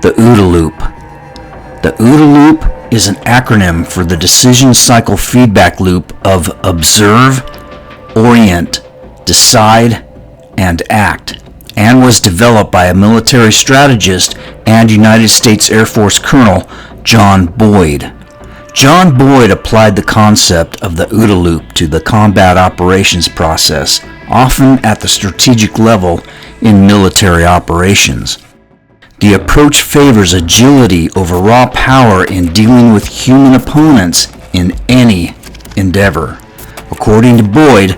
The OODA Loop. The OODA Loop is an acronym for the decision cycle feedback loop of observe, orient, decide, and act, and was developed by a military strategist and United States Air Force Colonel John Boyd. John Boyd applied the concept of the OODA Loop to the combat operations process, often at the strategic level in military operations. The approach favors agility over raw power in dealing with human opponents in any endeavor. According to Boyd,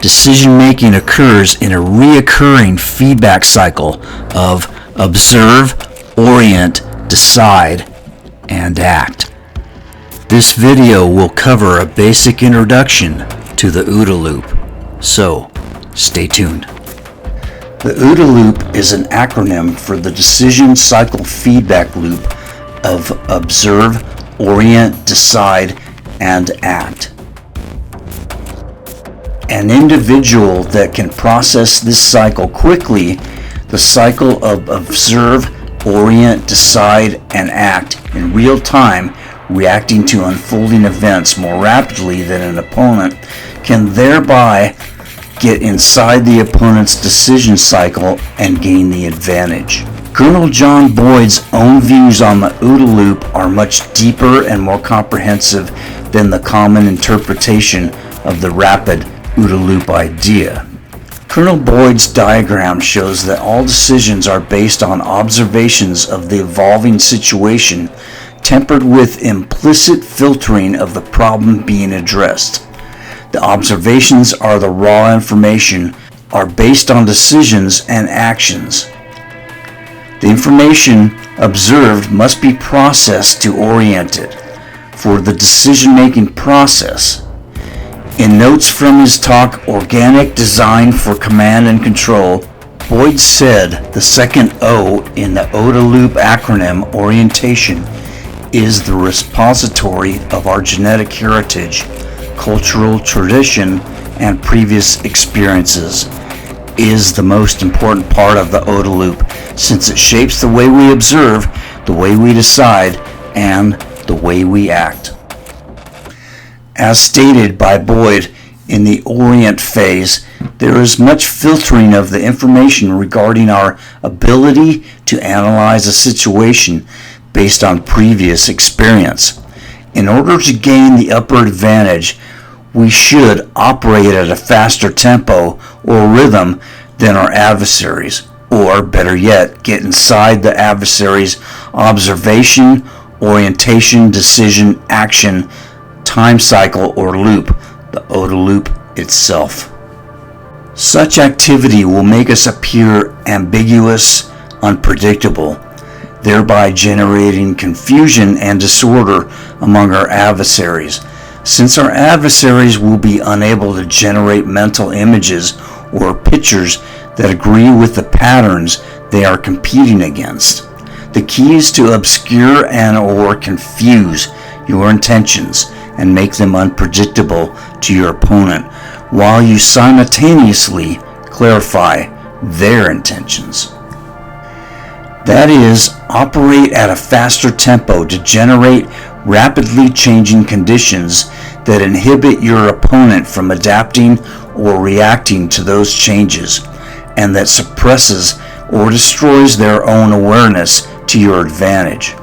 decision-making occurs in a reoccurring feedback cycle of observe, orient, decide, and act. This video will cover a basic introduction to the OODA Loop, so stay tuned. The OODA Loop is an acronym for the decision cycle feedback loop of observe, orient, decide, and act. An individual that can process this cycle quickly, the cycle of observe, orient, decide, and act in real time, reacting to unfolding events more rapidly than an opponent, can thereby get inside the opponent's decision cycle and gain the advantage. Colonel John Boyd's own views on the OODA Loop are much deeper and more comprehensive than the common interpretation of the rapid OODA Loop idea. Colonel Boyd's diagram shows that all decisions are based on observations of the evolving situation, tempered with implicit filtering of the problem being addressed. The observations are the raw information, are based on decisions and actions. The information observed must be processed to orient it for the decision-making process. In notes from his talk, Organic Design for Command and Control, Boyd said the second O in the OODA Loop acronym, orientation, is the repository of our genetic heritage, cultural tradition, and previous experiences, is the most important part of the OODA Loop, since it shapes the way we observe, the way we decide, and the way we act. As stated by Boyd in the Orient phase, there is much filtering of the information regarding our ability to analyze a situation based on previous experience. In order to gain the upper advantage, we should operate at a faster tempo or rhythm than our adversaries, or better yet, get inside the adversary's observation, orientation, decision, action, time cycle, or loop, the OODA Loop itself. Such activity will make us appear ambiguous, unpredictable, thereby generating confusion and disorder among our adversaries, since our adversaries will be unable to generate mental images or pictures that agree with the patterns they are competing against. The key is to obscure and or confuse your intentions and make them unpredictable to your opponent, while you simultaneously clarify their intentions. That is, operate at a faster tempo to generate rapidly changing conditions that inhibit your opponent from adapting or reacting to those changes, and that suppresses or destroys their own awareness to your advantage.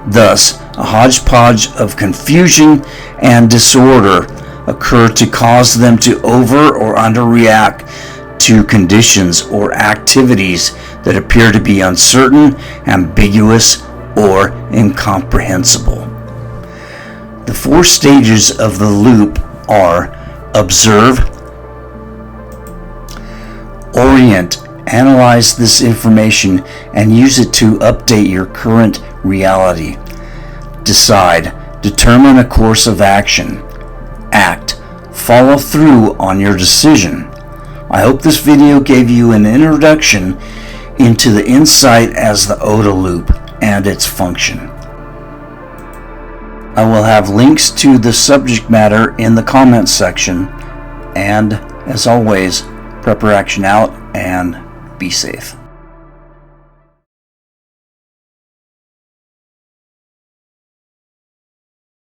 Thus, a hodgepodge of confusion and disorder occur to cause them to over or underreact to conditions or activities that appear to be uncertain, ambiguous, or incomprehensible. The four stages of the loop are observe, orient, analyze this information and use it to update your current reality. Decide, determine a course of action. Act, follow through on your decision. I hope this video gave you an introduction into the insight as the OODA Loop and its function. I will have links to the subject matter in the comments section, and as always, prep your action out and be safe.